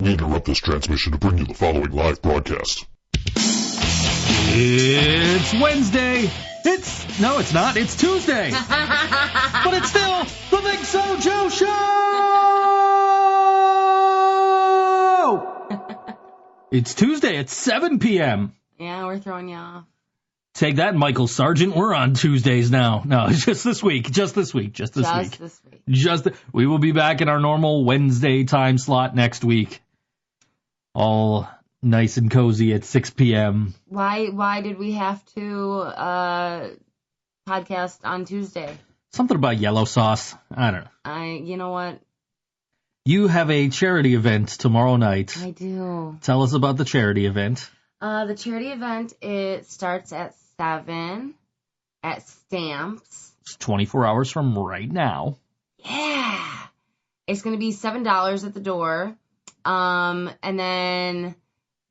We interrupt this transmission to bring you the following live broadcast. It's Wednesday. It's not. It's Tuesday. But it's still the ThinkSoJoe Show. It's Tuesday at 7 p.m. Yeah, we're throwing you off. Take that, Michael Sargent. We're on Tuesdays now. No, just this week. We will be back in our normal Wednesday time slot next week. All nice and cozy at 6 p.m. Why did we have to podcast on Tuesday? Something about yellow sauce. I don't know. You know what? You have a charity event tomorrow night. I do. Tell us about the charity event. The charity event, it starts at 7 at Stamps. It's 24 hours from right now. Yeah. It's going to be $7 at the door. And then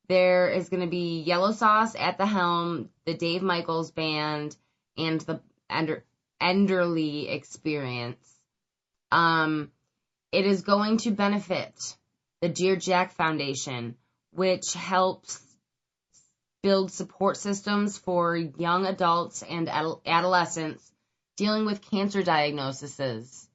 there is going to be yellow sauce at the Helm, the Dave Michaels Band, and the Enderly Experience. It is going to benefit the Dear Jack Foundation, which helps build support systems for young adults and adolescents dealing with cancer diagnoses.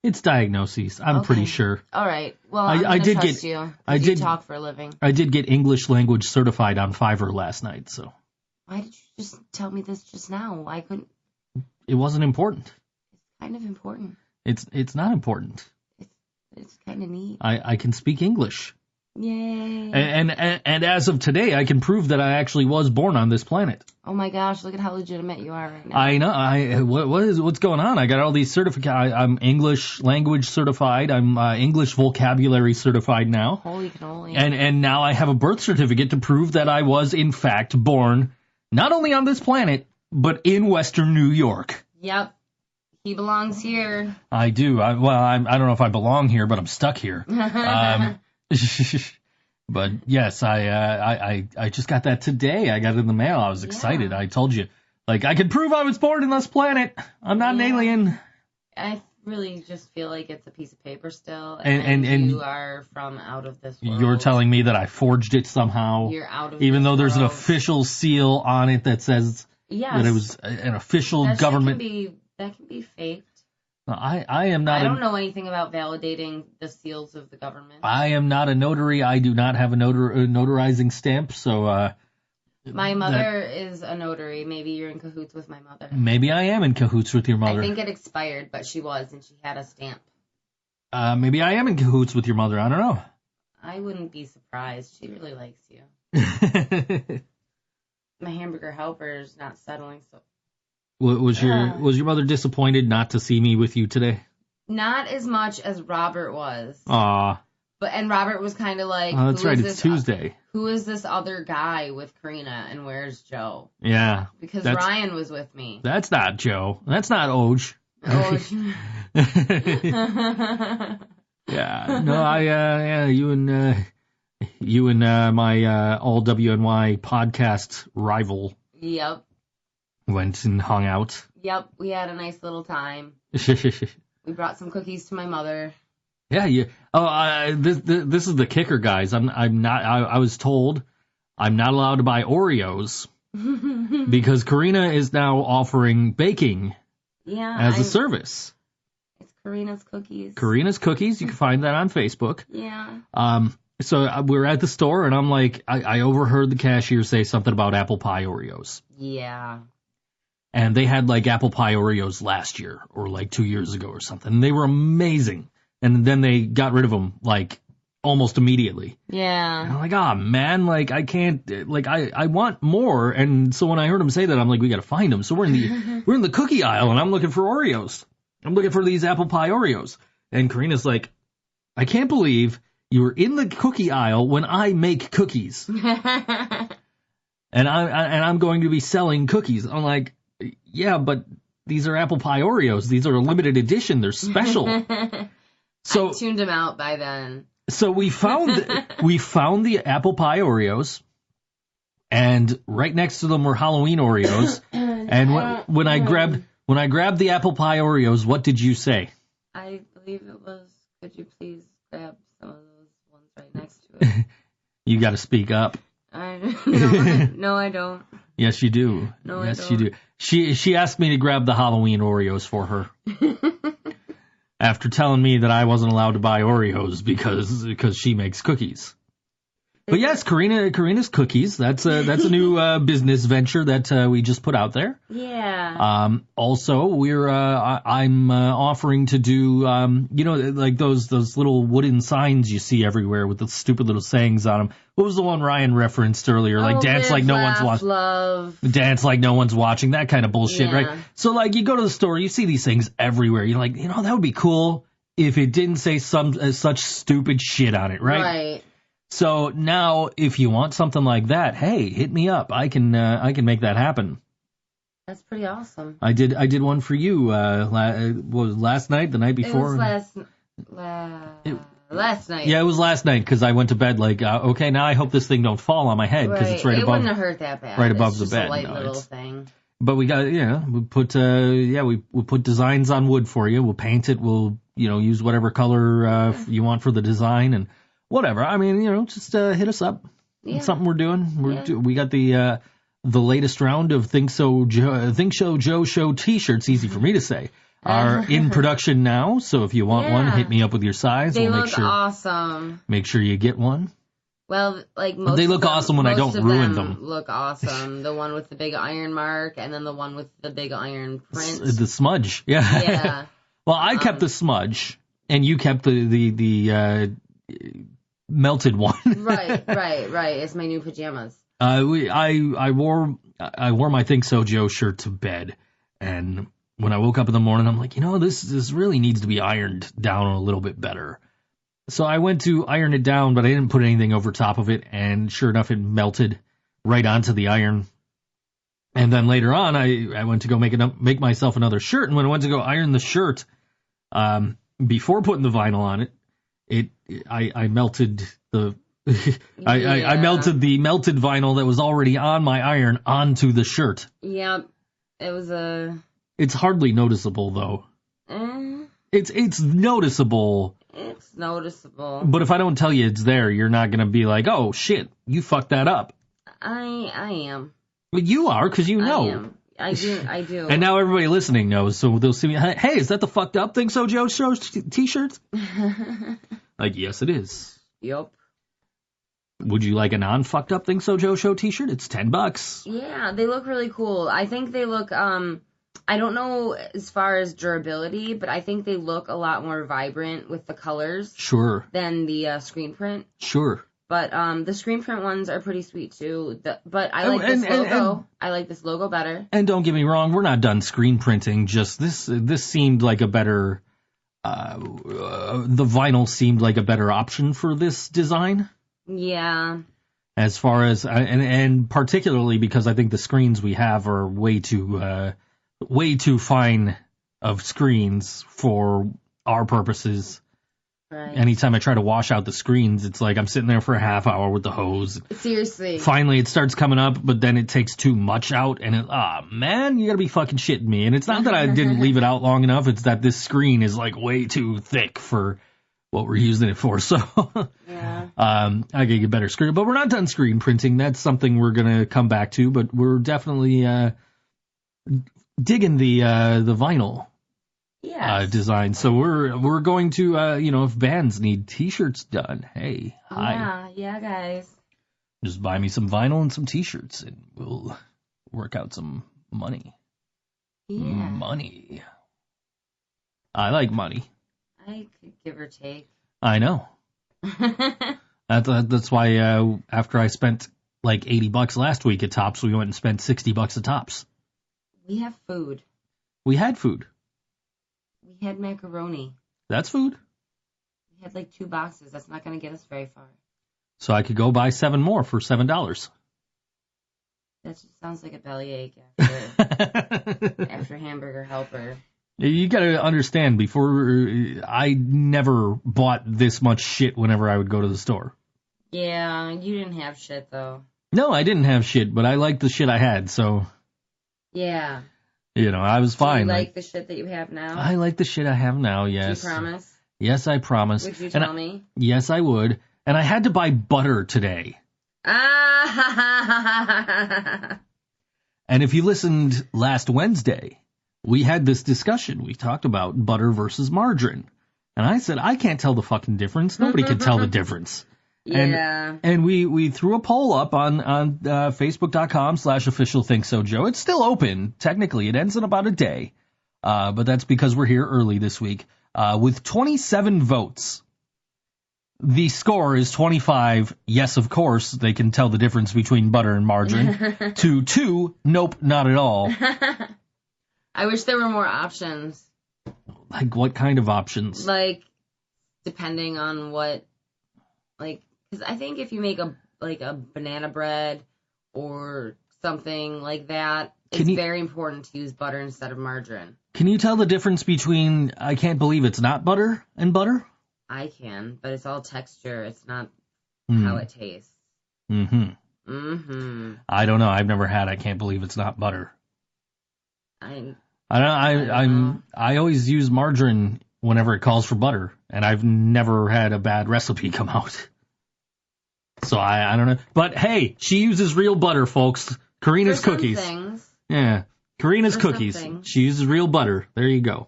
It's diagnoses. I'm pretty sure. All right. Well, I did trust you. You talk for a living. I did get English language certified on Fiverr last night, so. Why did you just tell me this just now? I couldn't. It wasn't important. It's kind of important. It's not important. It's kind of neat. I can speak English. Yay. And as of today, I can prove that I actually was born on this planet. Oh my gosh, look at how legitimate you are right now. I know. What's going on? I got all these certificates. I'm English language certified. I'm English vocabulary certified now. Holy cannoli. And now I have a birth certificate to prove that I was in fact born not only on this planet, but in Western New York. Yep. He belongs here. I do. I don't know if I belong here, but I'm stuck here. But yes, I just got that today. I got it in the mail. I was excited. Yeah. I told you, I could prove I was born in this planet. I'm not an alien. I really just feel like it's a piece of paper still, and you are from out of this world. You're telling me that I forged it somehow. You're out of even this though there's world. an official seal on it that says that it was an official government. That can be faked. I am not. I don't know anything about validating the seals of the government. I am not a notary. I do not have a notarizing stamp. So my mother is a notary. Maybe you're in cahoots with my mother. Maybe I am in cahoots with your mother. I think it expired, but she was, and she had a stamp. Maybe I am in cahoots with your mother. I don't know. I wouldn't be surprised. She really likes you. My hamburger helper is not settling, so. Was your mother disappointed not to see me with you today? Not as much as Robert was. Aw. And Robert was kind of like, oh, that's right, it's Tuesday. Who is this other guy with Karina, and where's Joe? Yeah. Because Ryan was with me. That's not Joe. That's not Oj. Oj. Yeah. No, you and my all WNY podcast rival. Yep. Went and hung out. Yep, we had a nice little time. We brought some cookies to my mother. Yeah, yeah. Oh, this is the kicker, guys. I'm not. I was told I'm not allowed to buy Oreos because Karina is now offering baking. Yeah. As a service. It's Karina's Cookies. Karina's Cookies. You can find that on Facebook. Yeah. So we're at the store, and I'm like, I overheard the cashier say something about apple pie Oreos. Yeah. And they had apple pie Oreos last year or 2 years ago or something. And they were amazing. And then they got rid of them almost immediately. Yeah. And I'm like, man, I can't, I want more. And so when I heard him say that, I'm like, we got to find them. So we're in the cookie aisle, and I'm looking for Oreos. I'm looking for these apple pie Oreos. And Karina's like, I can't believe you were in the cookie aisle when I make cookies. And I'm going to be selling cookies. I'm like, yeah, but these are apple pie Oreos. These are a limited edition. They're special. So I tuned them out by then. So we found the apple pie Oreos, and right next to them were Halloween Oreos. And when I grabbed the apple pie Oreos, what did you say? I believe it was, could you please grab some of those ones right next to it? You got to speak up. No, I don't. Yes, you do. No, yes, I don't. you do. She asked me to grab the Halloween Oreos for her. After telling me that I wasn't allowed to buy Oreos because she makes cookies. But yes, Karina's Cookies. That's a new business venture that we just put out there. Yeah. Also, I'm offering to do like those little wooden signs you see everywhere with the stupid little sayings on them. What was the one Ryan referenced earlier? Like dance like no one's watching. Love. Dance like no one's watching. That kind of bullshit, Yeah. right? So like you go to the store, you see these things everywhere. You're like, that would be cool if it didn't say such stupid shit on it, right? Right. So now, if you want something like that, hey, hit me up. I can make that happen. That's pretty awesome. I did one for you. Was last night, the night before? It was last night. Yeah, it was last night because I went to bed like, okay, now I hope this thing don't fall on my head because it's right it above. It wouldn't have hurt that bad. Right above it's the just bed. A light little thing. But we got we put we put designs on wood for you. We'll paint it. We'll use whatever color you want for the design and. Whatever. I mean, just hit us up. Yeah. It's something we're doing. We got the latest round of ThinkSoJoe Show T-shirts. Easy for me to say. Are in production now. So if you want one, hit me up with your size. They we'll look awesome. Make sure you get one. Well, like most. They look awesome when I don't ruin them. Look awesome. The one with the big iron mark, and then the one with the big iron print. The smudge. Yeah. Yeah. Well, I kept the smudge, and you kept the melted one. Right. It's my new pajamas. I wore my ThinkSoJoe shirt to bed, and when I woke up in the morning, I'm like, this really needs to be ironed down a little bit better. So I went to iron it down, but I didn't put anything over top of it, and sure enough, it melted right onto the iron. And then later on, I went to go make myself another shirt, and when I went to go iron the shirt, before putting the vinyl on it, I melted the I melted the melted vinyl that was already on my iron onto the shirt. Yep. It was It's hardly noticeable though. It's noticeable. It's noticeable. But if I don't tell you it's there, you're not gonna be like, oh shit, you fucked that up. I am. But you are, because you know. I am. I do. And now everybody listening knows, so they'll see me. Hey, is that the fucked up ThinkSoJoe Show T-shirts? Like, yes, it is. Yep. Would you like a non-fucked up ThinkSoJoe Show T-shirt? It's $10. Yeah, they look really cool. I think they look. I don't know as far as durability, but I think they look a lot more vibrant with the colors. Sure. Than the screen print. Sure. But the screen print ones are pretty sweet too. But I like this logo. I like this logo better. And don't get me wrong, we're not done screen printing. Just this seemed like a better. The vinyl seemed like a better option for this design. Yeah. As far as and particularly because I think the screens we have are way too fine of screens for our purposes. Right. Anytime I try to wash out the screens, it's like I'm sitting there for a half hour with the hose. Seriously. Finally, it starts coming up, but then it takes too much out, and man, you gotta be fucking shitting me. And it's not that I didn't leave it out long enough, it's that this screen is like way too thick for what we're using it for. So, yeah. I gotta get a better screen. But we're not done screen printing. That's something we're gonna come back to, but we're definitely digging the vinyl. Yes. Design. So we're going to if bands need T-shirts done, hey, hi. Yeah, guys. Just buy me some vinyl and some T-shirts, and we'll work out some money. Yeah. Money. I like money. I could give or take. I know. That's why after I spent like $80 last week at Tops, we went and spent $60 at Tops. We have food. We had food. We had macaroni. That's food. We had like 2 boxes. That's not going to get us very far. So I could go buy 7 more for $7. That just sounds like a bellyache after Hamburger Helper. You got to understand, before I never bought this much shit whenever I would go to the store. Yeah, you didn't have shit though. No, I didn't have shit, but I liked the shit I had, so. Yeah. I was fine. Do you like the shit that you have now? I like the shit I have now, yes. Do you promise? Yes, I promise. Would you tell me? Yes, I would. And I had to buy butter today. Ah! And if you listened last Wednesday, we had this discussion. We talked about butter versus margarine. And I said, I can't tell the fucking difference. Nobody can tell the difference. Yeah. And we threw a poll up on Facebook.com/official ThinkSoJoe. It's still open. Technically, it ends in about a day. But that's because we're here early this week. With 27 votes. The score is 25. Yes, of course, they can tell the difference between butter and margarine. To 2, nope, not at all. I wish there were more options. Like what kind of options? Like, depending on what, like, because I think if you make a banana bread or something like that, it's very important to use butter instead of margarine. Can you tell the difference between I can't believe it's not butter and butter? I can, but it's all texture. It's not how it tastes. Mm-hmm. Mm-hmm. I don't know. I've never had I can't believe it's not butter. I always use margarine whenever it calls for butter, and I've never had a bad recipe come out. So I don't know. But hey, she uses real butter, folks. Karina's for cookies. Some things. Yeah. Karina's For cookies. something. She uses real butter. There you go.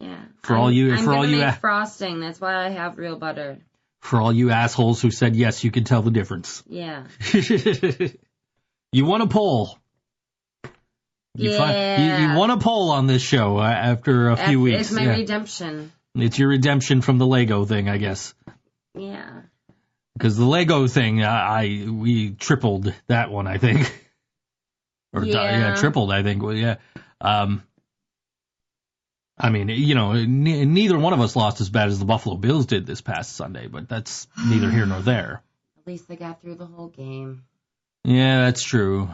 Yeah. I'm gonna make frosting. That's why I have real butter. For all you assholes who said yes, you can tell the difference. Yeah. You won a poll. You won a poll on this show after a few weeks. It's my redemption. It's your redemption from the Lego thing, I guess. Yeah. Because the Lego thing, we tripled that one, I think. Tripled, I think. Well, yeah. I mean, you know, neither one of us lost as bad as the Buffalo Bills did this past Sunday, but that's neither here nor there. At least they got through the whole game. Yeah, that's true.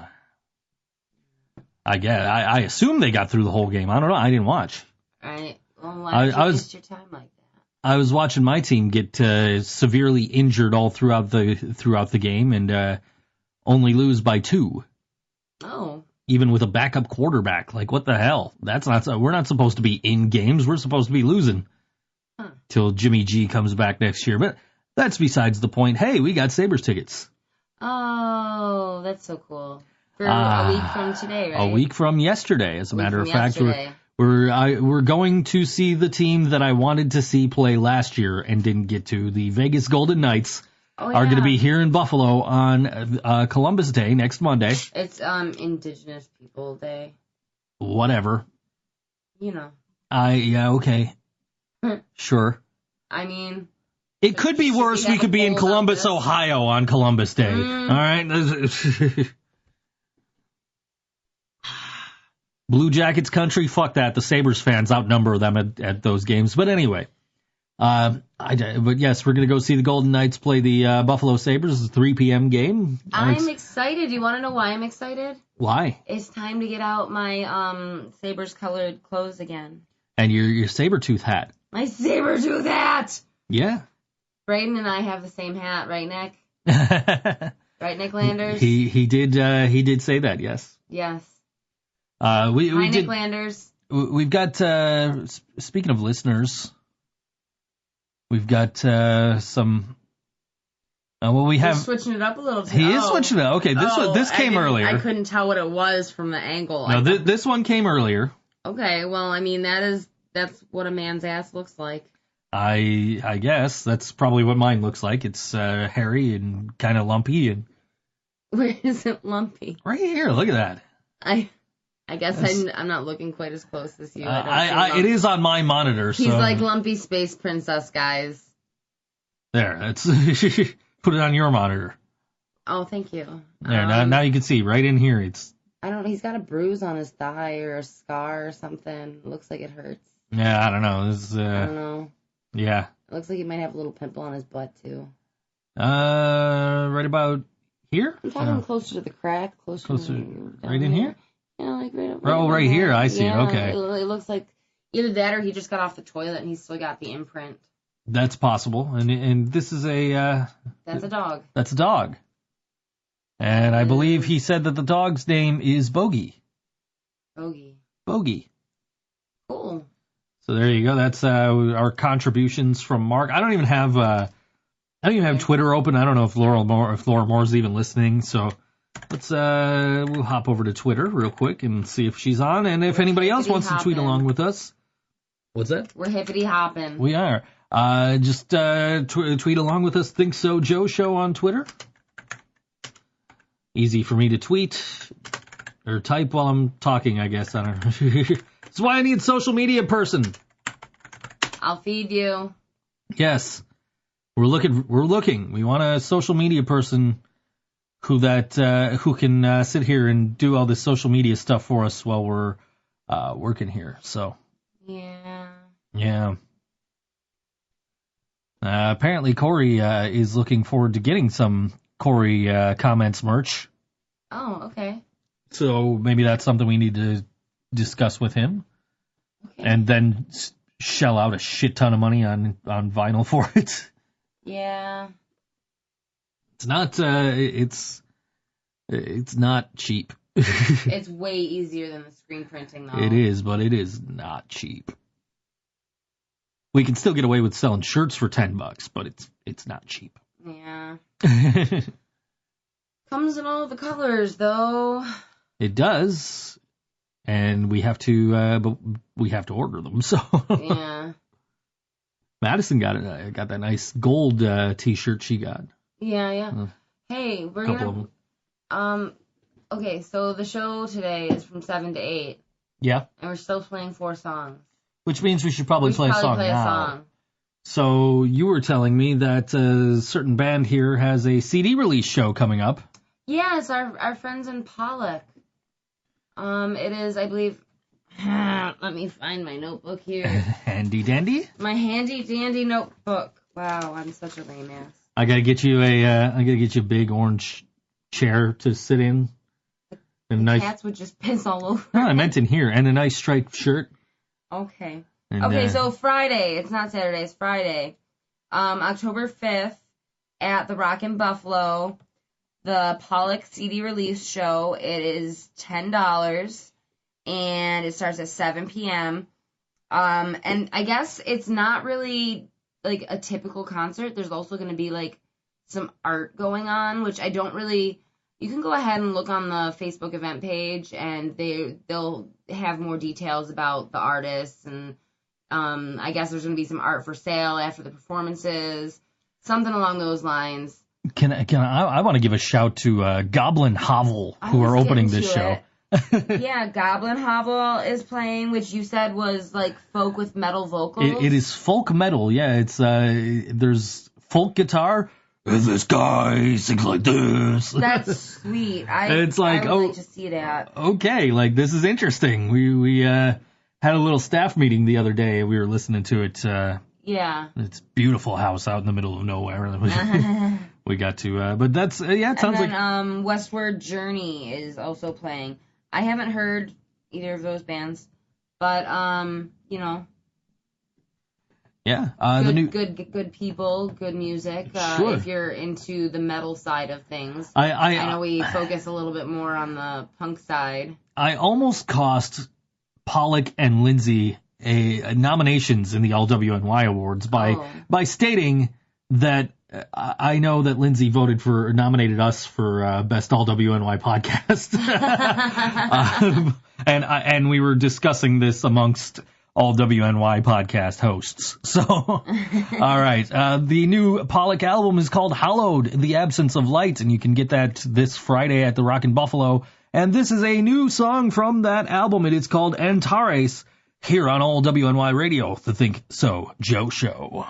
I guess. I assume they got through the whole game. I don't know. I didn't watch. Right. Well, why did you waste your time like that? I was watching my team get severely injured all throughout the game and only lose by 2. Oh. Even with a backup quarterback. Like, what the hell? We're not supposed to be in games. We're supposed to be losing. Till Jimmy G comes back next year. But that's besides the point. Hey, we got Sabres tickets. Oh, that's so cool. For a week from today, right? A week from yesterday, as a matter of fact. We're going to see the team that I wanted to see play last year and didn't get to. The Vegas Golden Knights are going to be here in Buffalo on Columbus Day next Monday. It's Indigenous People Day. Whatever. You know. Yeah, okay. Sure. I mean, it could be worse. We could be in Columbus, Ohio on Columbus Day. All right. Blue Jackets country, fuck that. The Sabres fans outnumber them at those games. But anyway, but yes, we're going to go see the Golden Knights play the Buffalo Sabres. It's a 3 p.m. game. I'm excited. You want to know why I'm excited? Why? It's time to get out my Sabres colored clothes again. And your Sabretooth hat. My Sabretooth hat! Yeah. Braden and I have the same hat, right, Nick? Right, Nick Landers? He did say that, yes. Yes. Hi, Nick Landers. We've got, speaking of listeners, we've got some, we have... He's switching it up a little. He is switching it up. Okay, this came earlier. I couldn't tell what it was from the angle. No, this one came earlier. Okay, well, I mean, that's what a man's ass looks like. I guess that's probably what mine looks like. It's hairy and kind of lumpy. And where is it lumpy? Right here. Look at that. I guess I'm not looking quite as close as you. It is on my monitor. He's like lumpy space princess, guys. There. That's put it on your monitor. Oh, thank you. There. Now you can see right in here. It's. I don't know. He's got a bruise on his thigh or a scar or something. It looks like it hurts. Yeah, I don't know. I don't know. Yeah. It looks like he might have a little pimple on his butt, too. Right about here? I'm talking closer to the crack. Closer right in here? Yeah, like right up. Right here. I see. Yeah, okay. It looks like either that or he just got off the toilet and he's still got the imprint. That's possible. And this is a... That's a dog. That's a dog. And I believe he said that the dog's name is Bogey. Bogey. Bogey. Cool. So there you go. That's our contributions from Mark. I don't even have Twitter open. I don't know if Laura Moore's even listening. So let's we'll hop over to Twitter real quick and see if she's on, and if anybody else wants to tweet along with us. What's that? We're hippity hopping. We are. Just tweet along with us. ThinkSoJoe Show on Twitter. Easy for me to tweet or type while I'm talking, I guess. I don't know. That's why I need a social media person. I'll feed you. Yes. We're looking. We want a social media person who can sit here and do all this social media stuff for us while we're working here. So. Yeah. Apparently Corey is looking forward to getting some Corey comments merch. Oh, okay. So maybe that's something we need to discuss with him. Okay. And then shell out a shit ton of money on vinyl for it. Yeah. It's not it's not cheap. It's way easier than the screen printing though. It is, but it is not cheap. We can still get away with selling shirts for $10, but it's not cheap. Yeah. Comes in all the colors though. It does. And we have to order them. So yeah. Madison got that nice gold T-shirt she got. Yeah. Hey, we're gonna. Okay, so the show today is from 7 to 8. Yeah. And we're still playing 4 songs. Which means we should probably play a song now. So you were telling me that a certain band here has a CD release show coming up. Yeah, it's our friends in Pollock. It is, I believe. Let me find my notebook here. Handy dandy? My handy dandy notebook. Wow, I'm such a lame ass. I gotta get you a big orange chair to sit in. And the cats would just piss all over. No, I meant in here, and a nice striped shirt. Okay. And, so Friday. It's not Saturday. It's Friday. October 5th at the Rockin' Buffalo, the Pollock CD release show. It is $10, and it starts at 7 p.m. And I guess it's not really like a typical concert. There's also going to be like some art going on, which I don't really. You can go ahead and look on the Facebook event page, and they'll have more details about the artists, and I guess there's going to be some art for sale after the performances, something along those lines. I want to give a shout to Goblin Hovel, who are opening this show. Yeah, Goblin Hovel is playing, which you said was like folk with metal vocals. It is folk metal, yeah. It's there's folk guitar. This guy sings like this. That's sweet. I would like to see that. Okay, like this is interesting. We had a little staff meeting the other day. We were listening to it. Yeah. It's a beautiful house out in the middle of nowhere. We got to, but that's it sounds like. Westward Journey is also playing. I haven't heard either of those bands, but Yeah, good people, good music. Sure. If you're into the metal side of things, I know we focus a little bit more on the punk side. I almost cost Pollock and Lindsay nominations in the LWNY Awards by stating that I know that Lindsay nominated us for best LWNY podcast, and we were discussing this amongst all WNY podcast hosts. So, all right. The new Pollock album is called Hallowed, The Absence of Light, and you can get that this Friday at the Rockin' Buffalo. And this is a new song from that album. It is called Antares, here on all WNY Radio, the Think So Joe Show.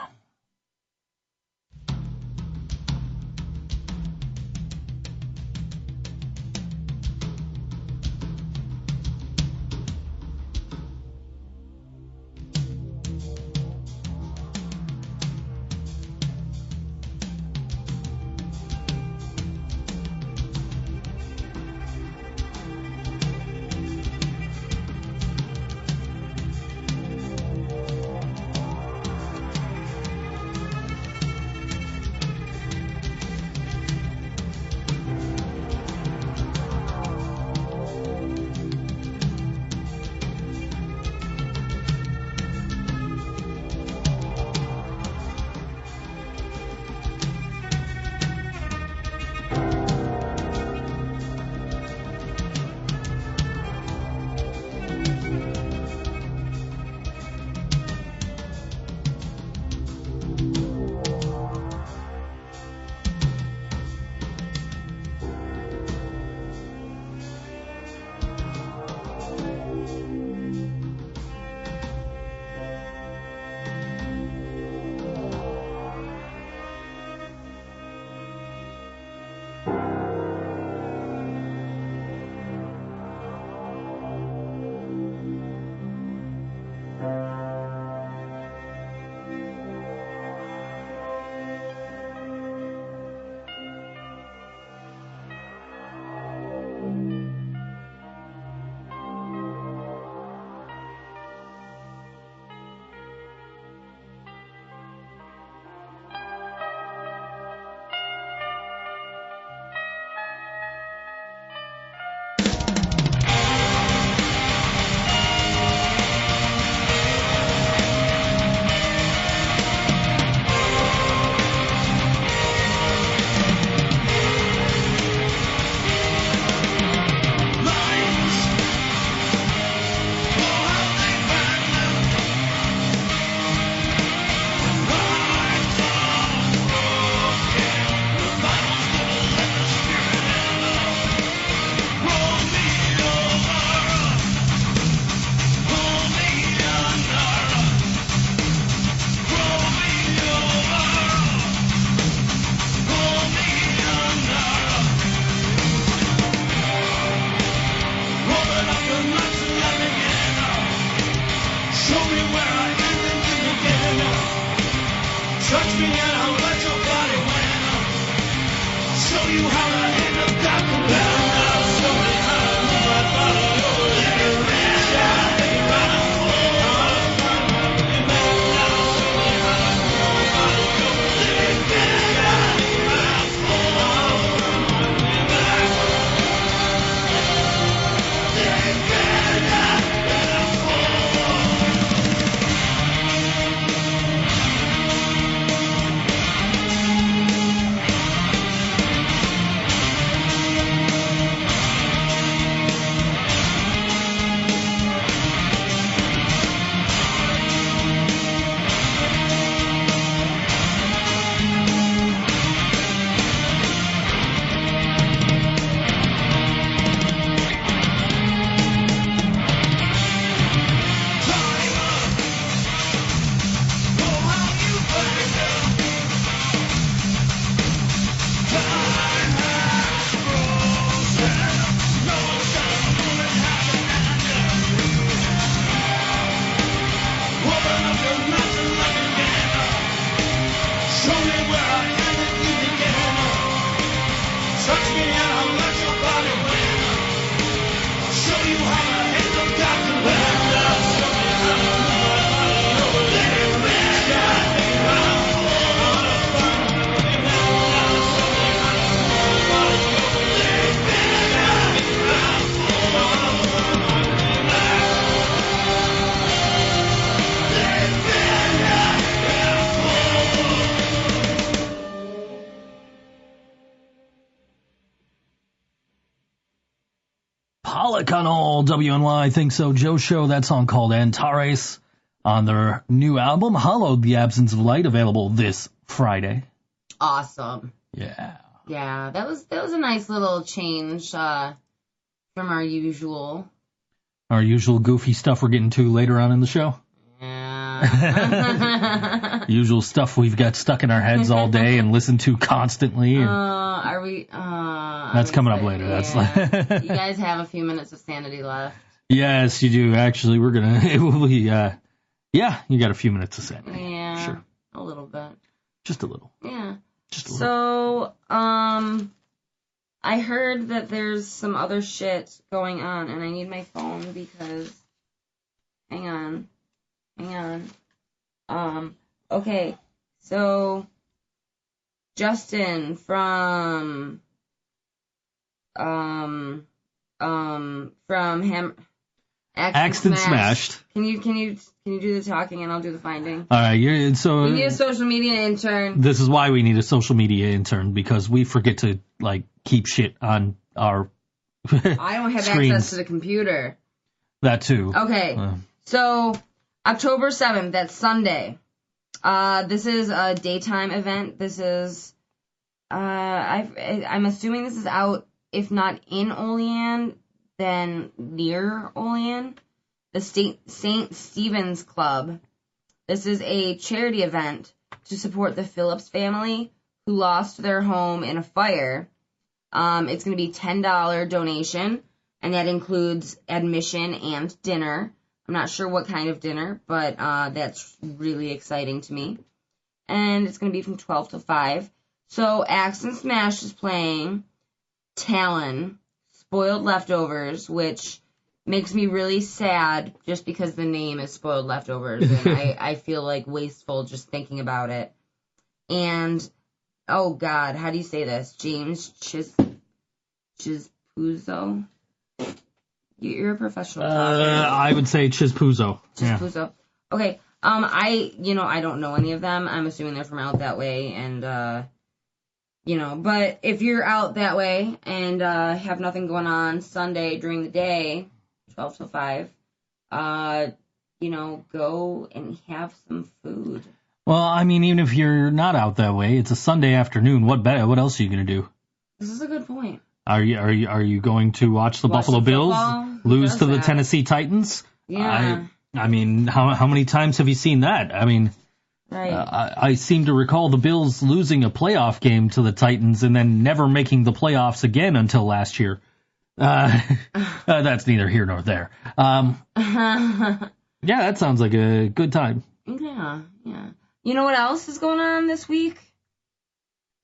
Touch me and I'll let your body win. I'll show you how to handle that compelling. I'll show you how to move my body over there. Pollock on all WNY ThinkSoJoe Show. That song called Antares on their new album, Hollowed the Absence of Light, available this Friday. Awesome. Yeah. Yeah, that was a nice little change from our usual. Our usual goofy stuff we're getting to later on in the show. Yeah. Usual stuff we've got stuck in our heads all day and listened to constantly. And are we? that's coming up later. Yeah. That's You guys have a few minutes of sanity left. Yes, you do. Actually, we're gonna. It will be. Yeah, you got a few minutes to say. Yeah. Sure. A little bit. Just a little. Yeah. Just a little. So, I heard that there's some other shit going on, and I need my phone because. Hang on. Okay. So, Justin from Axton Smashed. Can you do the talking and I'll do the finding? All right. We need a social media intern. This is why we need a social media intern, because we forget to keep shit on our I don't have screens. access to the computer. That too. Okay. So October 7th, that's Sunday. This is a daytime event. This is I'm assuming this is out, if not in Olean, then near Olean. The St. Stephen's Club. This is a charity event to support the Phillips family who lost their home in a fire. It's going to be $10 donation, and that includes admission and dinner. I'm not sure what kind of dinner, but that's really exciting to me. And it's going to be from 12 to 5. So Axton Smash is playing Talon, Spoiled Leftovers, which makes me really sad just because the name is Spoiled Leftovers, and I feel wasteful just thinking about it. And, oh God, how do you say this? James Chispuzzo? You're a professional talker. I would say Chispuzzo. Chispuzzo. Yeah. Okay. I don't know any of them. I'm assuming they're from out that way, and, but if you're out that way and have nothing going on Sunday during the day, 12 to 5, go and have some food. Well, I mean, even if you're not out that way, it's a Sunday afternoon. What else are you going to do? This is a good point. Are you going to watch the Buffalo Bills lose to the Tennessee Titans? Yeah. I mean, how many times have you seen that? I mean, right. I seem to recall the Bills losing a playoff game to the Titans and then never making the playoffs again until last year. That's neither here nor there. Yeah, that sounds like a good time. Yeah. You know what else is going on this week?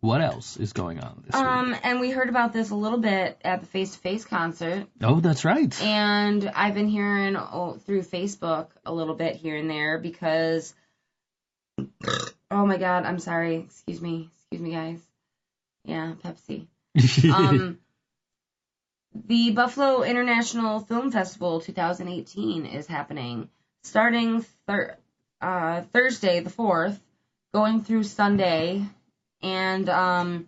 What else is going on this week? And we heard about this a little bit at the Face to Face concert. Oh, that's right. And I've been hearing through Facebook a little bit here and there because, oh my God, I'm sorry. Excuse me, guys. Yeah, Pepsi. The Buffalo International Film Festival 2018 is happening starting Thursday the 4th, going through Sunday. And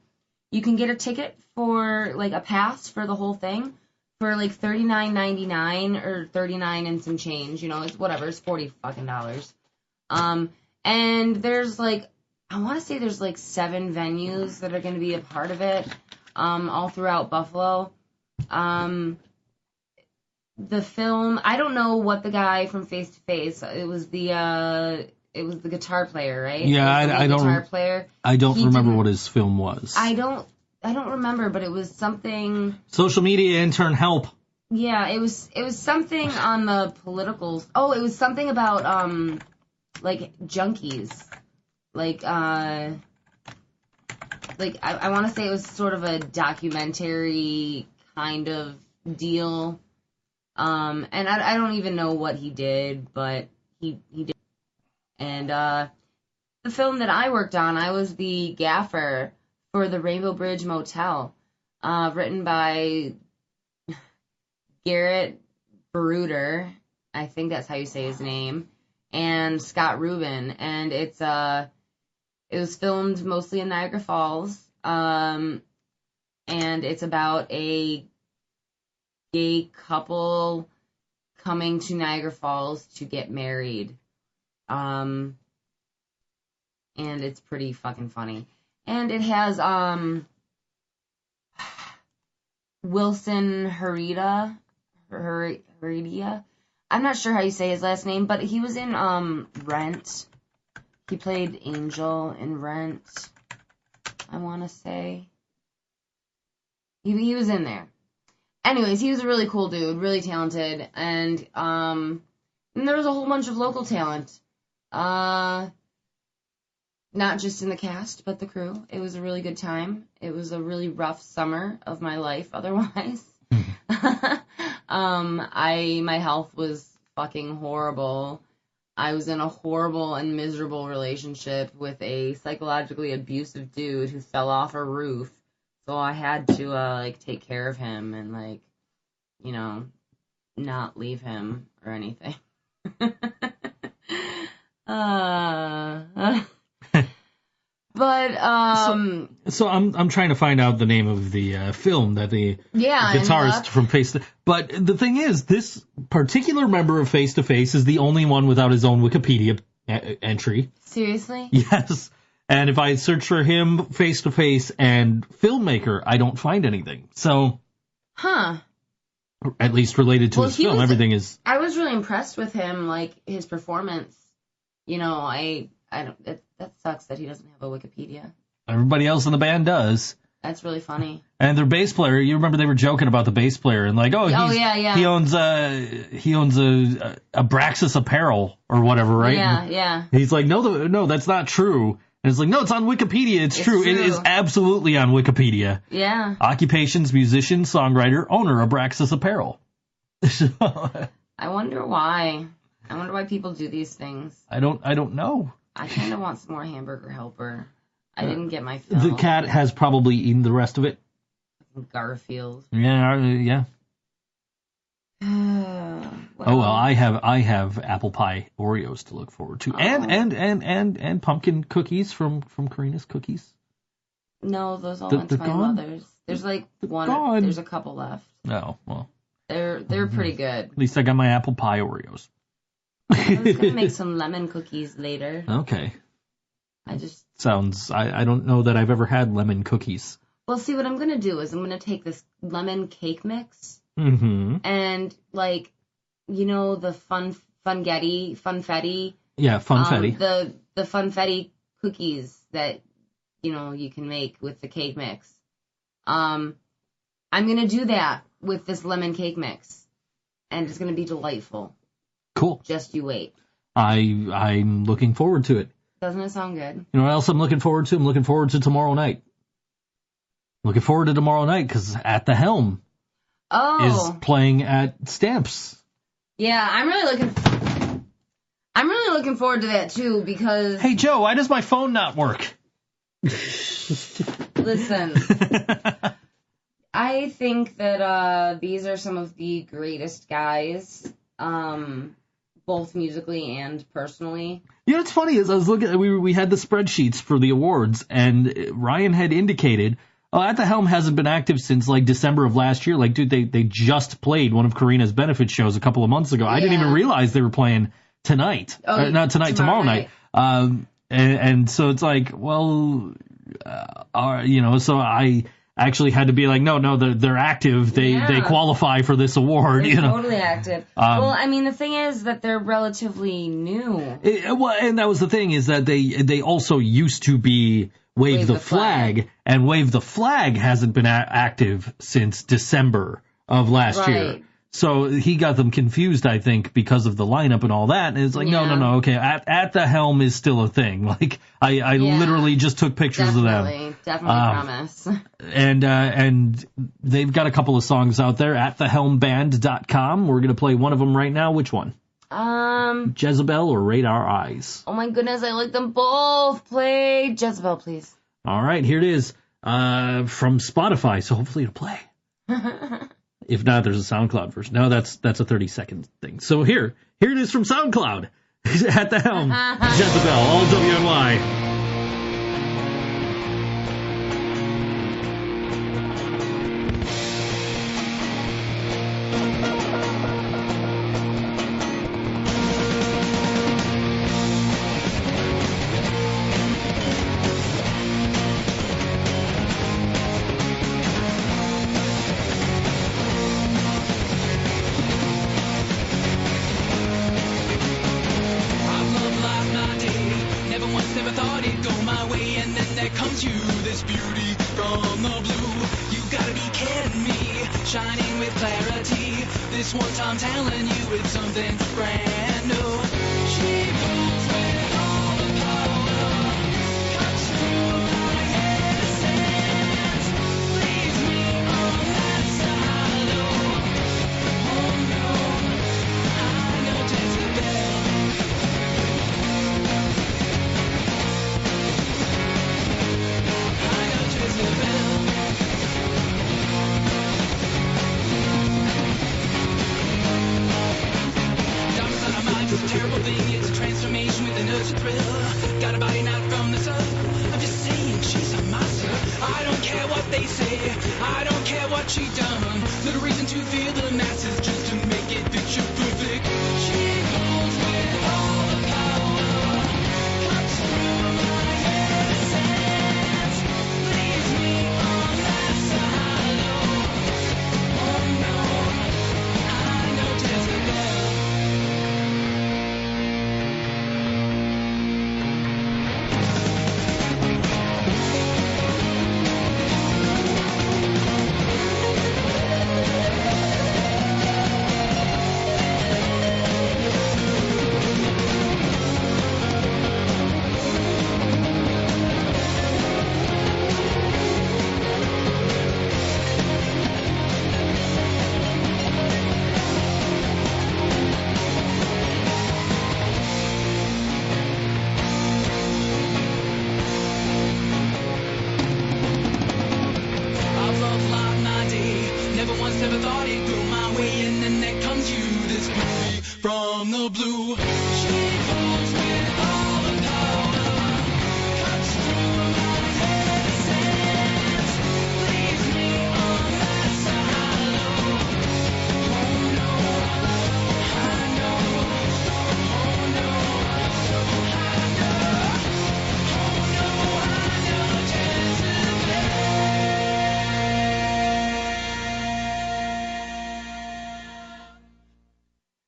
you can get a ticket for, like, a pass for the whole thing for, like, $39.99 or $39 and some change. You know, it's whatever. It's $40 fucking dollars. And there's, like, I want to say there's, like, 7 venues that are going to be a part of it all throughout Buffalo. The film, I don't know what the guy from Face to Face, it was the guitar player, right? Yeah, I don't. Guitar player. I don't remember what his film was. I don't remember, but it was something. Social media intern help. Yeah, it was something on the political. Oh, it was something about like junkies, like I want to say it was sort of a documentary kind of deal. And I don't even know what he did, but he did. And the film that I worked on, I was the gaffer for the Rainbow Bridge Motel, written by Garrett Bruder, I think that's how you say his name, and Scott Rubin. And it was filmed mostly in Niagara Falls, and it's about a gay couple coming to Niagara Falls to get married. And it's pretty fucking funny. And it has Wilson Heredia. I'm not sure how you say his last name, but he was in Rent. He played Angel in Rent, I want to say. He was in there. Anyways, he was a really cool dude, really talented, and there was a whole bunch of local talent. Not just in the cast, but the crew. It was a really good time. It was a really rough summer of my life otherwise. My health was fucking horrible. I was in a horrible and miserable relationship with a psychologically abusive dude who fell off a roof. So I had to, take care of him and, not leave him or anything. So I'm trying to find out the name of the film that the guitarist from Face to... But the thing is, this particular member of Face to Face is the only one without his own Wikipedia entry. Seriously? Yes. And if I search for him, Face to Face, and filmmaker, I don't find anything. So... Huh. At least related to his film, everything is... I was really impressed with him, his performance. I don't... That sucks that he doesn't have a Wikipedia. Everybody else in the band does. That's really funny. And their bass player, you remember they were joking about the bass player and he owns a Abraxas apparel or whatever, right? Yeah. He's like, no, that's not true. And it's like, no, it's on Wikipedia. It's true. It is absolutely on Wikipedia. Yeah. Occupations, musician, songwriter, owner, Abraxas apparel. I wonder why. I wonder why people do these things. I don't know. I kind of want some more Hamburger Helper. I didn't get my fill. The cat has probably eaten the rest of it. Garfield. Yeah. Well, I have apple pie Oreos to look forward to, and pumpkin cookies from Karina's Cookies. No, those all went to my mother's. There's one. Gone. There's a couple left. Oh well. They're pretty good. At least I got my apple pie Oreos. I was gonna make some lemon cookies later. Okay. Sounds. I don't know that I've ever had lemon cookies. Well, see, what I'm gonna do is I'm gonna take this lemon cake mix. Mm-hmm. And the funfetti. Yeah, funfetti. The funfetti cookies that you can make with the cake mix. I'm gonna do that with this lemon cake mix, and it's gonna be delightful. Cool. Just you wait. I'm looking forward to it. Doesn't it sound good? You know what else I'm looking forward to? I'm looking forward to tomorrow night. Looking forward to tomorrow night because At the Helm is playing at Stamps. Yeah, I'm really looking forward to that too because. Hey Joe, why does my phone not work? Listen, I think that these are some of the greatest guys, both musically and personally. You know what's funny is I was looking, we had the spreadsheets for the awards, and Ryan had indicated, At the Helm hasn't been active since like December of last year. Like, dude, they just played one of Karina's benefit shows a couple of months ago. I didn't even realize they were playing tonight. Not tonight, tomorrow night. And so it's like, well, so I actually had to be like, no, they're active. They qualify for this award. They're totally active. Well, I mean, the thing is that they're relatively new. And that was the thing is that they also used to be Wave the Flag, and Wave the Flag hasn't been active since December of last year. So he got them confused, I think, because of the lineup and all that. And it's like, no, okay, At the Helm is still a thing. Like, I literally just took pictures of them. Definitely promise. And they've got a couple of songs out there, at thehelmband.com. We're going to play one of them right now. Which one? Jezebel or Radar Eyes? Oh my goodness, I like them both. Play Jezebel, please. All right, here it is. From Spotify, so hopefully it'll play. If not, there's a SoundCloud version. No, that's a 30-second thing. So here it is from SoundCloud. At the Helm, Jezebel, all WNY.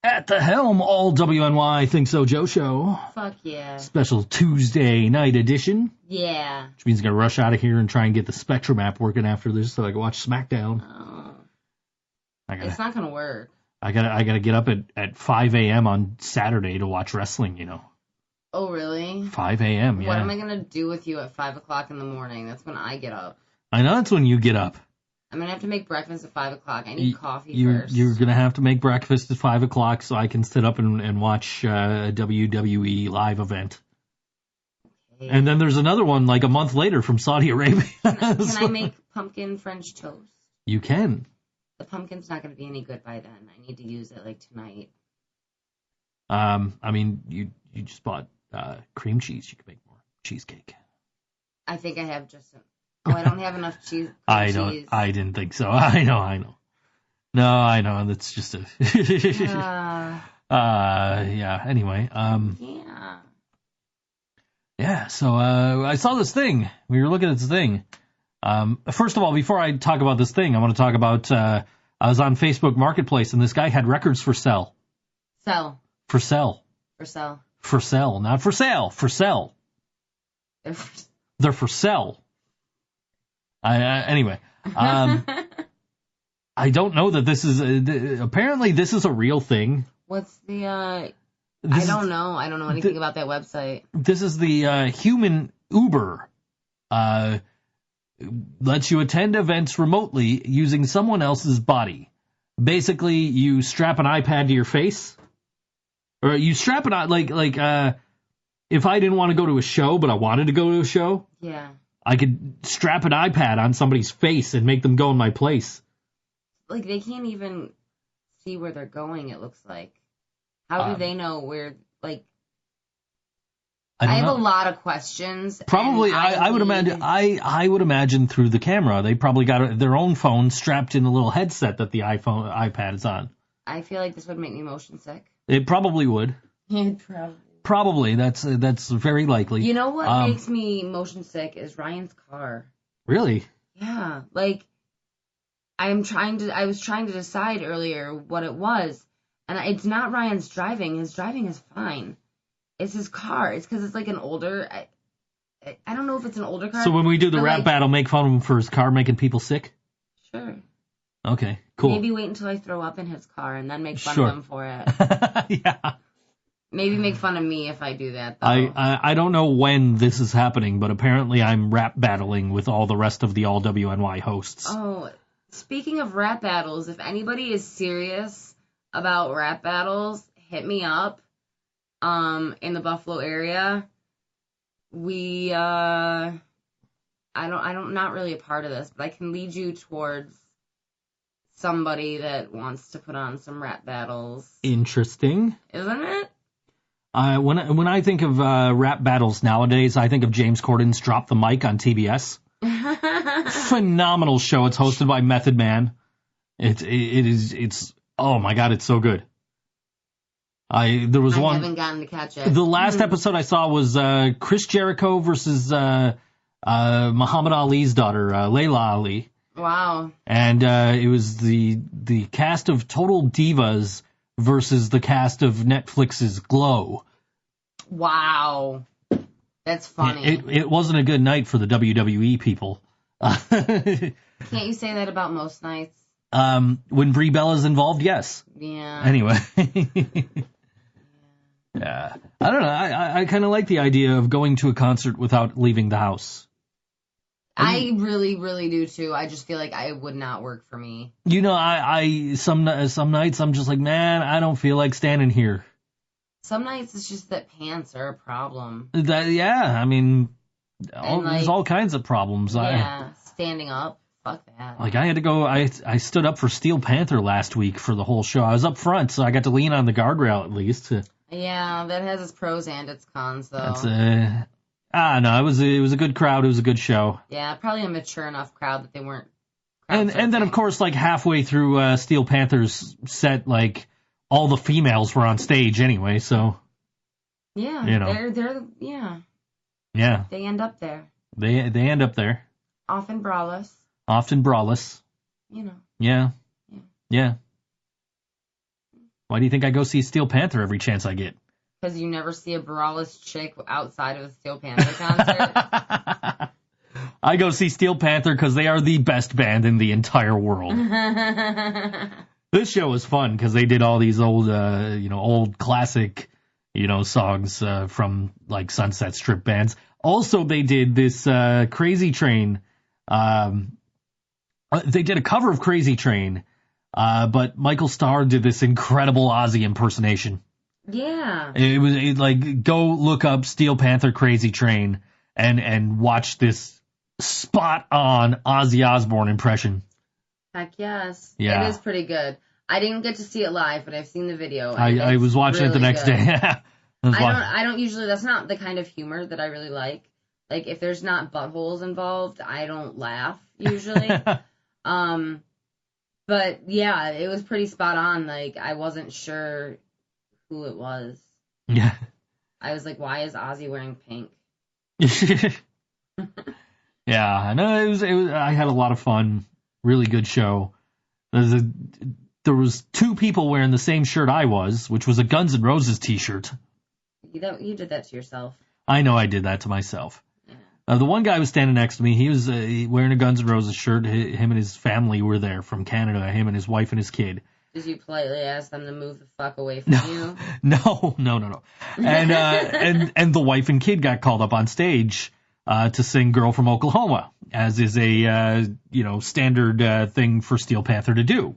At the Helm, all WNY ThinkSoJoe Show. Fuck yeah. Special Tuesday night edition. Yeah. Which means I'm going to rush out of here and try and get the Spectrum app working after this so I can watch SmackDown. Oh. It's not going to work. I gotta get up at 5 a.m. on Saturday to watch wrestling, you know. Oh, really? 5 a.m., yeah. What am I going to do with you at 5 o'clock in the morning? That's when I get up. I know that's when you get up. I'm going to have to make breakfast at 5 o'clock. I need coffee first. You're going to have to make breakfast at 5 o'clock so I can sit up and watch a WWE live event. Okay. And then there's another one like a month later from Saudi Arabia. Can I make pumpkin French toast? You can. The pumpkin's not going to be any good by then. I need to use it like tonight. I mean, you just bought cream cheese. You could make more cheesecake. I think I have just some. Oh, I don't have enough cheese. I didn't think so. I know. No, I know. That's just a. Yeah. Anyway. Yeah. Yeah. So I saw this thing. We were looking at this thing. First of all, before I talk about this thing, I want to talk about. I was on Facebook Marketplace, and this guy had records for sale. Sell. For sale. For sale. For sale, not for sale. For sale. They're for sale. Anyway, I don't know that this is apparently this is a real thing. What's the? I don't know. I don't know anything about that website. This is the human Uber. Lets you attend events remotely using someone else's body. Basically, you strap an iPad to your face, or you strap it on like if I didn't want to go to a show but I wanted to go to a show. Yeah. I could strap an iPad on somebody's face and make them go in my place. Like, they can't even see where they're going, it looks like. How do they know where, like... I have a lot of questions. Probably, I would imagine. I would imagine through the camera, they probably got their own phone strapped in a little headset that the iPad is on. I feel like this would make me motion sick. It probably would. It probably. Probably, that's very likely. You know what makes me motion sick is Ryan's car. Really? Yeah, like I was trying to decide earlier what it was, and it's not Ryan's driving. His driving is fine. It's his car. It's because it's like an older. I don't know if it's an older car. So when we do the rap battle, make fun of him for his car making people sick? Sure. Okay, cool. Maybe wait until I throw up in his car and then make fun of him for it. Yeah. Maybe make fun of me if I do that, though. I don't know when this is happening, but apparently I'm rap battling with all the rest of the All WNY hosts. Oh, speaking of rap battles, if anybody is serious about rap battles, hit me up. In the Buffalo area. We I'm not really a part of this, but I can lead you towards somebody that wants to put on some rap battles. Interesting. Isn't it? When I think of rap battles nowadays, I think of James Corden's Drop the Mic on TBS. Phenomenal show. It's hosted by Method Man. It's oh my god, it's so good. I haven't gotten to catch it. The last episode I saw was Chris Jericho versus Muhammad Ali's daughter, Layla Ali. Wow. And it was the cast of Total Divas versus the cast of Netflix's Glow. Wow. That's funny. It wasn't a good night for the WWE people. Can't you say that about most nights? When Brie Bella's involved, yes. Yeah. Anyway. Yeah. I don't know. I kind of like the idea of going to a concert without leaving the house. I really, really do too. I just feel like it would not work for me. You know, some nights I'm just like, man, I don't feel like standing here. Some nights it's just that pants are a problem. I mean, there's all kinds of problems. Yeah, standing up. Fuck that. Like I had to go. I stood up for Steel Panther last week for the whole show. I was up front, so I got to lean on the guardrail at least. Yeah, that has its pros and its cons, though. No, it was a good crowd. It was a good show. Yeah, probably a mature enough crowd that they weren't. And then of course, like halfway through Steel Panther's set, like all the females were on stage anyway. So yeah, they're yeah. They end up there. They end up there. Often braless. You know. Yeah. Why do you think I go see Steel Panther every chance I get? Because you never see a braless chick outside of a Steel Panther concert. I go see Steel Panther because they are the best band in the entire world. This show was fun because they did all these old classic, songs from like Sunset Strip bands. Also, they did this Crazy Train. They did a cover of Crazy Train, but Michael Starr did this incredible Ozzy impersonation. Yeah. Go look up Steel Panther Crazy Train and watch this spot on Ozzy Osbourne impression. Heck yes. Yeah. It is pretty good. I didn't get to see it live, but I've seen the video. I was watching it the next day. I don't usually, that's not the kind of humor that I really like. Like, if there's not buttholes involved, I don't laugh, usually. But, yeah, it was pretty spot on. Like, I wasn't sure who it was. Yeah. I was like, why is Ozzy wearing pink? Yeah, no, it was. I had a lot of fun. Really good show. There was 2 people wearing the same shirt I was, which was a Guns N' Roses t-shirt. You did that to yourself. I know I did that to myself. Yeah. The one guy was standing next to me. He was wearing a Guns N' Roses shirt. Him and his family were there from Canada. Him and his wife and his kid. Did you politely ask them to move the fuck away from you? No. And the wife and kid got called up on stage to sing "Girl from Oklahoma," as is a standard thing for Steel Panther to do.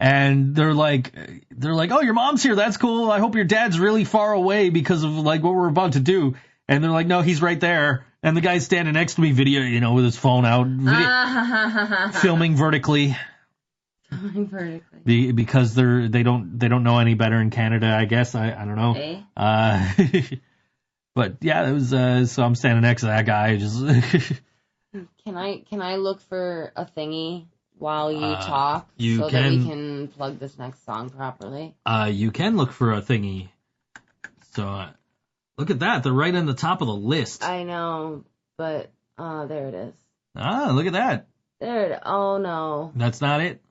And they're like, oh, your mom's here. That's cool. I hope your dad's really far away because of like what we're about to do. And they're like, no, he's right there. And the guy's standing next to me, with his phone out, filming vertically. Because they don't know any better in Canada, I guess. I don't know. Hey? But yeah, it was. So I'm standing next to that guy. Just. Can I look for a thingy while you talk that we can plug this next song properly? You can look for a thingy. So look at that. They're right on the top of the list. I know, but there it is. Look at that. Oh no. That's not it.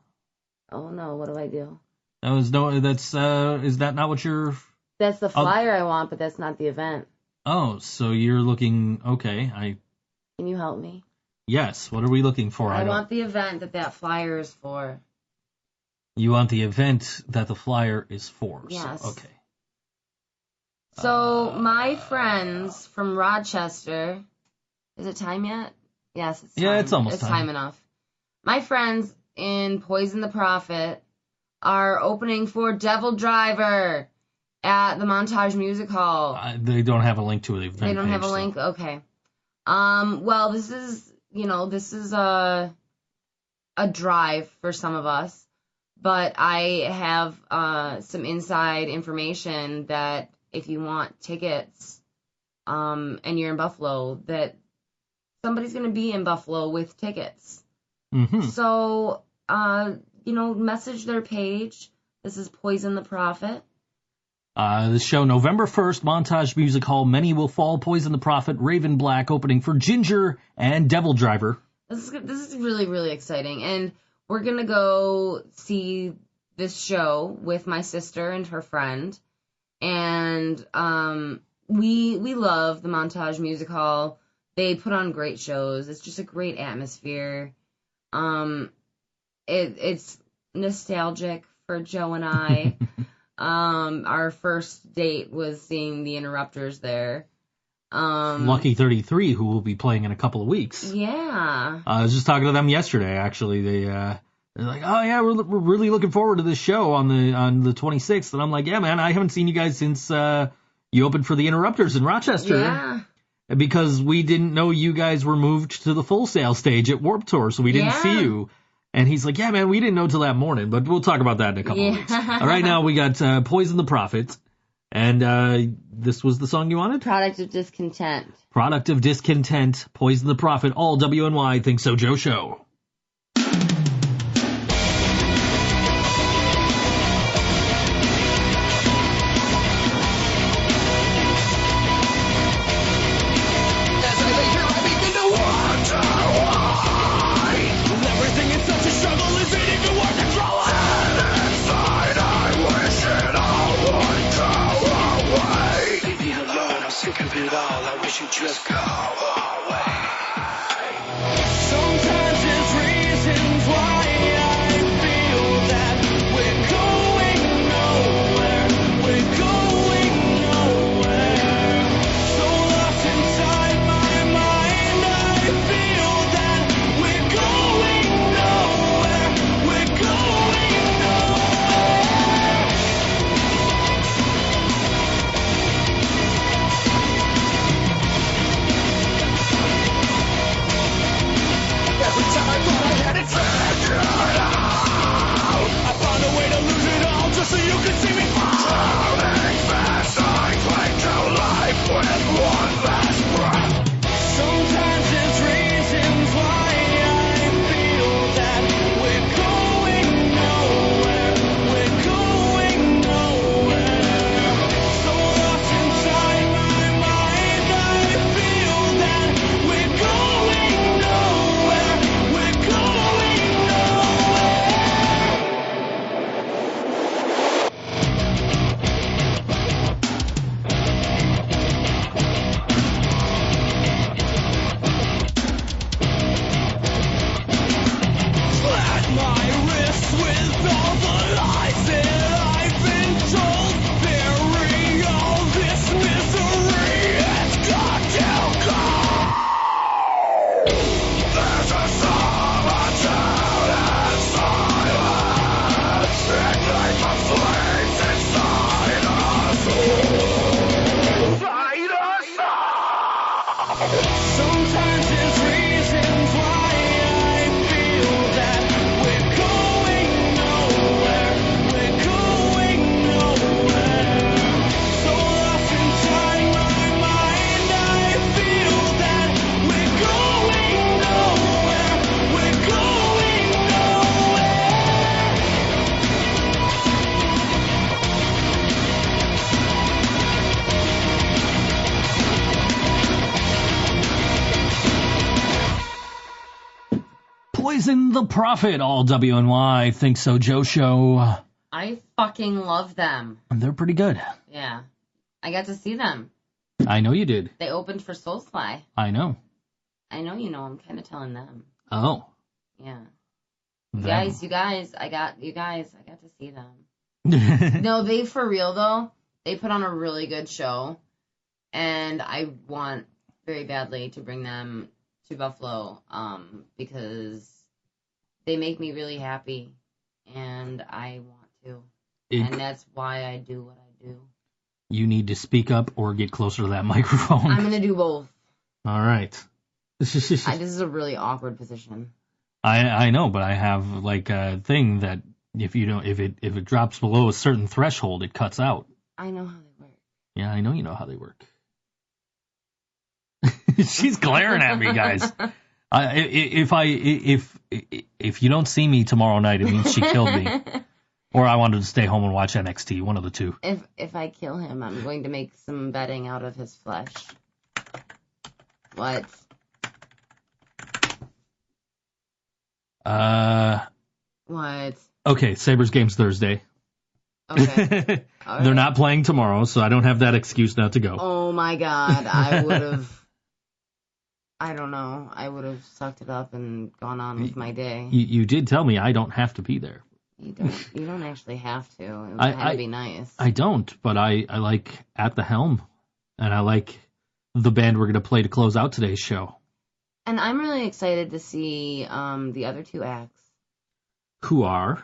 Oh no, what do I do? Is that not what you're... That's the flyer I want, but that's not the event. Oh, so you're looking... Okay, Can you help me? Yes, what are we looking for? I want the event that flyer is for. You want the event that the flyer is for? Yes. So, okay. So, my friends from Rochester... Is it time yet? Yes, it's time. Yeah, it's almost time. It's time enough. My friends in Poison the Prophet are opening for Devil Driver at the Montage Music Hall. They don't have a link to it. They don't have a link? Okay. Well, this is a drive for some of us, but I have some inside information that if you want tickets and you're in Buffalo, that somebody's going to be in Buffalo with tickets. Mm-hmm. So, message their page. This is Poison the Prophet. The show November 1st, Montage Music Hall, Many Will Fall, Poison the Prophet, Raven Black opening for Ginger and Devil Driver. This is really, really exciting. And we're going to go see this show with my sister and her friend. And we love the Montage Music Hall. They put on great shows. It's just a great atmosphere. It's nostalgic for Joe and I. Our first date was seeing the Interrupters there. Lucky 33, who will be playing in a couple of weeks. Yeah. I was just talking to them yesterday, actually. They're like, oh yeah, we're really looking forward to this show on the 26th. And I'm like, yeah, man, I haven't seen you guys since you opened for the Interrupters in Rochester. Yeah. Because we didn't know you guys were moved to the Full Sail stage at Warped Tour, so we didn't see you. And he's like, yeah, man, we didn't know till that morning, but we'll talk about that in a couple of weeks. Right now, we got Poison the Prophet, and this was the song you wanted? Product of Discontent. Product of Discontent, Poison the Prophet, all WNY, ThinkSoJoe Show. You just go away. Sometimes it's Sometimes there's reasons why I feel that we're going nowhere. We're going nowhere. So lost inside my mind, I feel that we're going nowhere. We're going Poison the Prophet, all WNY ThinkSoJoe Show. I fucking love them. They're pretty good. Yeah. I got to see them. I know you did. They opened for Soulfly. I know. I know you know. I'm kind of telling them. Oh. Yeah. Them. You guys, I got to see them. No, they, for real though, they put on a really good show, and I want very badly to bring them to Buffalo, because they make me really happy, and I want to, and that's why I do what I do. You need to speak up or get closer to that microphone. I'm gonna do both. All right. This is a really awkward position. I know, but I have like a thing that if it drops below a certain threshold, it cuts out. I know how they work. Yeah, I know you know how they work. She's glaring at me, guys. If you don't see me tomorrow night, it means she killed me, or I wanted to stay home and watch NXT. One of the two. If I kill him, I'm going to make some bedding out of his flesh. What? What? Okay, Sabres game's Thursday. Okay. All They're right. not playing tomorrow, so I don't have that excuse not to go. Oh my God, I would have. I don't know. I would have sucked it up and gone on with my day. You did tell me I don't have to be there. You don't actually have to. It would have to be nice. I don't, but I like At the Helm, and I like the band we're going to play to close out today's show. And I'm really excited to see the other two acts. Who are?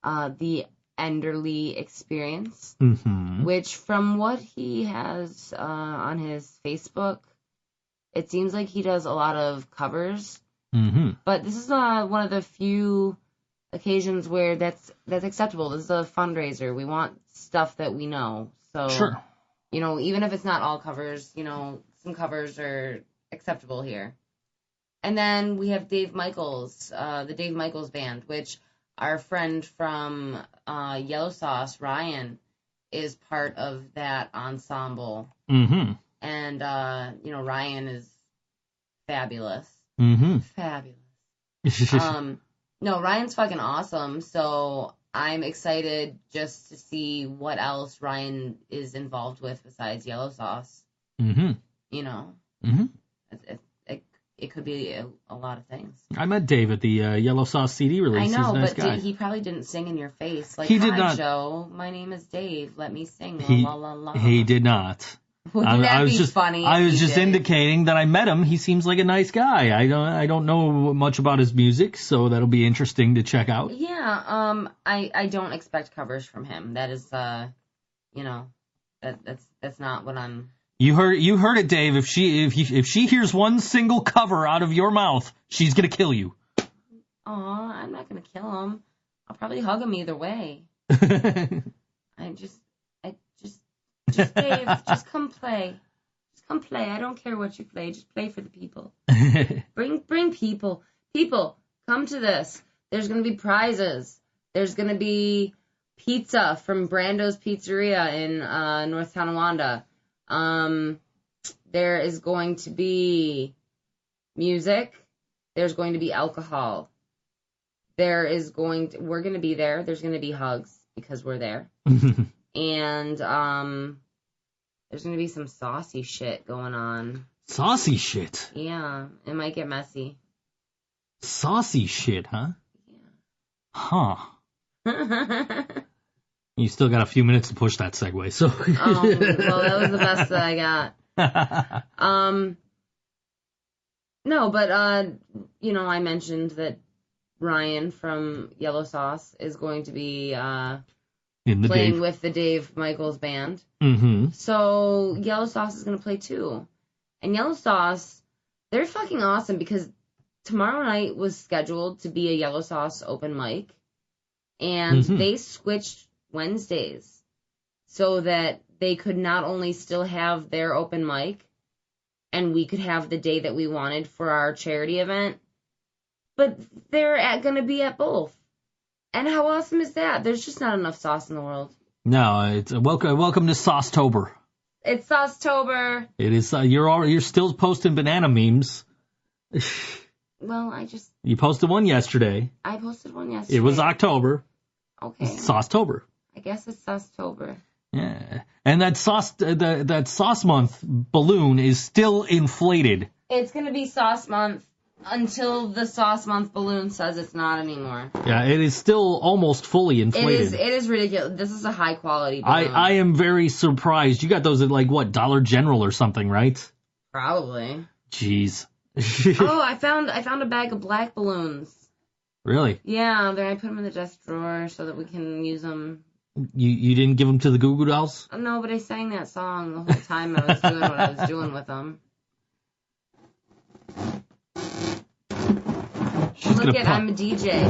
The Enderly Experience, Mm-hmm. which from what he has on his Facebook, it seems like he does a lot of covers. Mm-hmm. But this is one of the few occasions where that's acceptable. This is a fundraiser. We want stuff that we know. So, Sure. Even if it's not all covers, some covers are acceptable here. And then we have Dave Michaels, the Dave Michaels Band, which our friend from Yellow Sauce, Ryan, is part of that ensemble. Mm-hmm. And, Ryan is fabulous. Mm-hmm. Fabulous. No, Ryan's fucking awesome, so I'm excited just to see what else Ryan is involved with besides Yellow Sauce. Mm-hmm. Mm-hmm. It could be a lot of things. I met Dave at the Yellow Sauce CD release. I know, He's a nice but guy. he probably didn't sing in your face. Like, He did hi, not. Joe, my name is Dave. Let me sing. La, la, la, la. He did not. Wouldn't that was be just funny? I if was he just did? indicating that I met him. He seems like a nice guy. I don't know much about his music, so that'll be interesting to check out. Yeah, I don't expect covers from him. That is, that's not what I'm. You heard it, Dave. If she hears one single cover out of your mouth, she's gonna kill you. Aw, I'm not gonna kill him. I'll probably hug him either way. Just Dave, just come play. Just come play. I don't care what you play. Just play for the people. Bring people. People, come to this. There's gonna be prizes. There's gonna be pizza from Brando's Pizzeria in North Tonawanda. There is going to be music. There's going to be alcohol. We're going to be there. There's going to be hugs because we're there. And, there's going to be some saucy shit going on. Saucy shit? Yeah, it might get messy. Saucy shit, huh? Yeah. Huh. You still got a few minutes to push that segue, so. Well, that was the best that I got. No, but, I mentioned that Ryan from Yellow Sauce is going to be playing with the Dave Michaels Band. Mm-hmm. So Yellow Sauce is going to play too. And Yellow Sauce, They're fucking awesome because tomorrow night was scheduled to be a Yellow Sauce open mic, and they switched Wednesdays so that they could not only still have their open mic, and we could have the day that we wanted for our charity event, but they're going to be at both. And how awesome is that? There's just not enough sauce in the world. No, it's welcome to Saucetober. It's Saucetober. It is. You're still posting banana memes. Well, You posted one yesterday. I posted one yesterday. It was October. Okay. It's Saucetober. I guess it's Saucetober. Yeah, and that sauce month balloon is still inflated. It's gonna be sauce month until the sauce month balloon says it's not anymore. Yeah, it is still almost fully inflated. It is ridiculous. This is a high quality balloon. I am very surprised. You got those at like what, Dollar General or something, right? Probably. Jeez. Oh, I found a bag of black balloons. Really? Yeah, then I put them in the desk drawer so that we can use them. You didn't give them to the Goo Goo Dolls? No, but I sang that song the whole time I was doing what I was doing with them. Look at, I'm a DJ.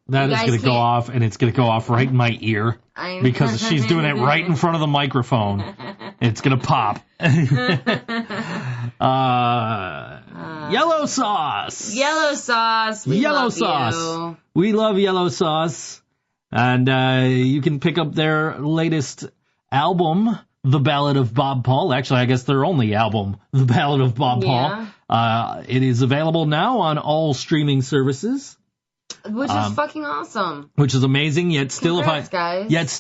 That is going to go off, and it's going to go off right in my ear. Because she's doing it right in front of the microphone. It's going to pop. Yellow sauce. Yellow sauce. We Yellow love sauce. You. We love Yellow Sauce. And you can pick up their latest album, The Ballad of Bob Paul. Actually, I guess their only album, The Ballad of Bob Paul. It is available now on all streaming services. Which is fucking awesome. Which is amazing. Yet still, Congrats,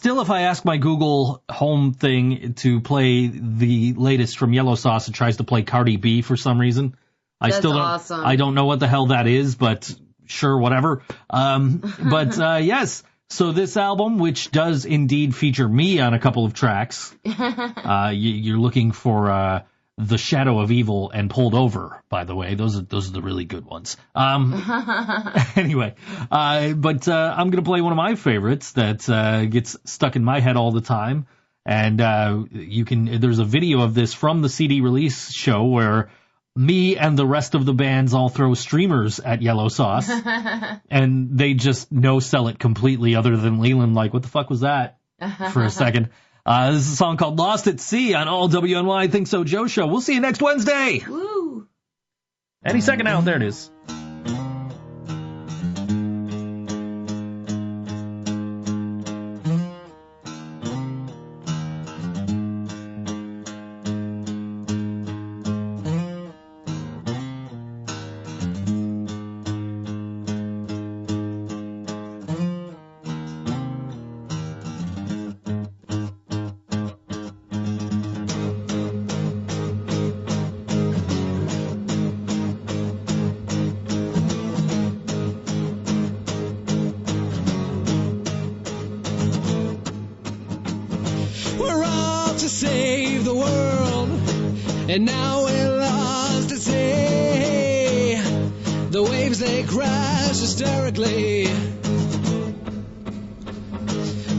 if I ask my Google Home thing to play the latest from Yellow Sauce, it tries to play Cardi B for some reason. Awesome. I don't know what the hell that is, but sure, whatever. Yes. So this album, which does indeed feature me on a couple of tracks, you're looking for The Shadow of Evil and Pulled Over, by the way. Those are the really good ones. Anyway, I'm going to play one of my favorites that gets stuck in my head all the time. And there's a video of this from the CD release show where me and the rest of the bands all throw streamers at Yellow Sauce, and they just no-sell it completely, other than Leland like, what the fuck was that? For a second. This is a song called Lost at Sea on all WNY ThinkSoJoe Show. We'll see you next Wednesday. Woo! Any second now. There it is. And now we're lost at sea. The waves, they crash hysterically.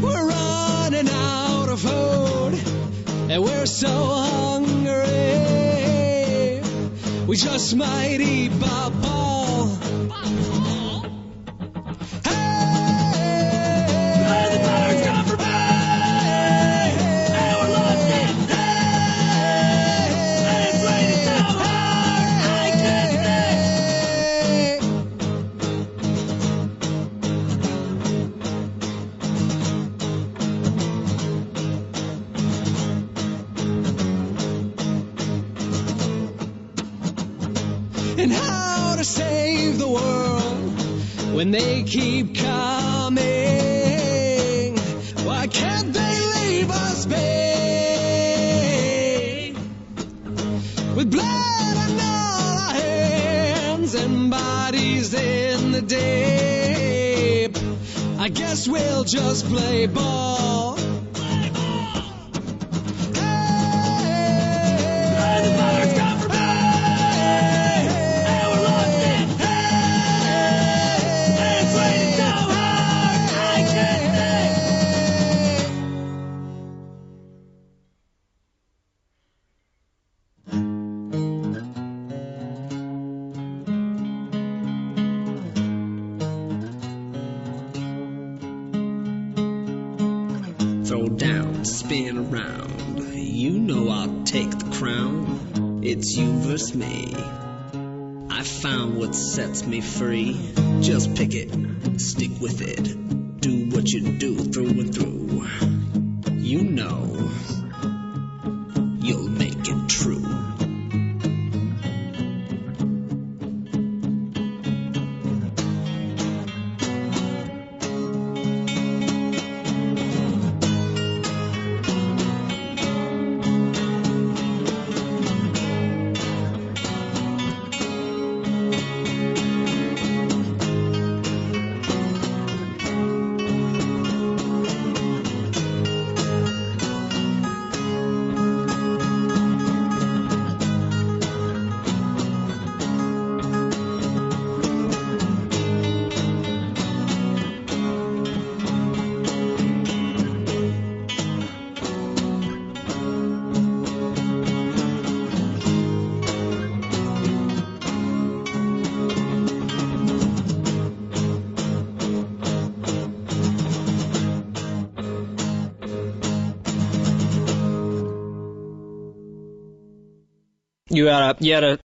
We're running out of food, and we're so hungry. We just might eat Bob Paul. And how to save the world when they keep coming. Why can't they leave us be? With blood on all our hands and bodies in the deep, I guess we'll just play ball. to spin around. You know I'll take the crown. It's you versus me. I found what sets me free. Just pick it, stick with it. Do what you do through and through. You know you'll make it true. You had a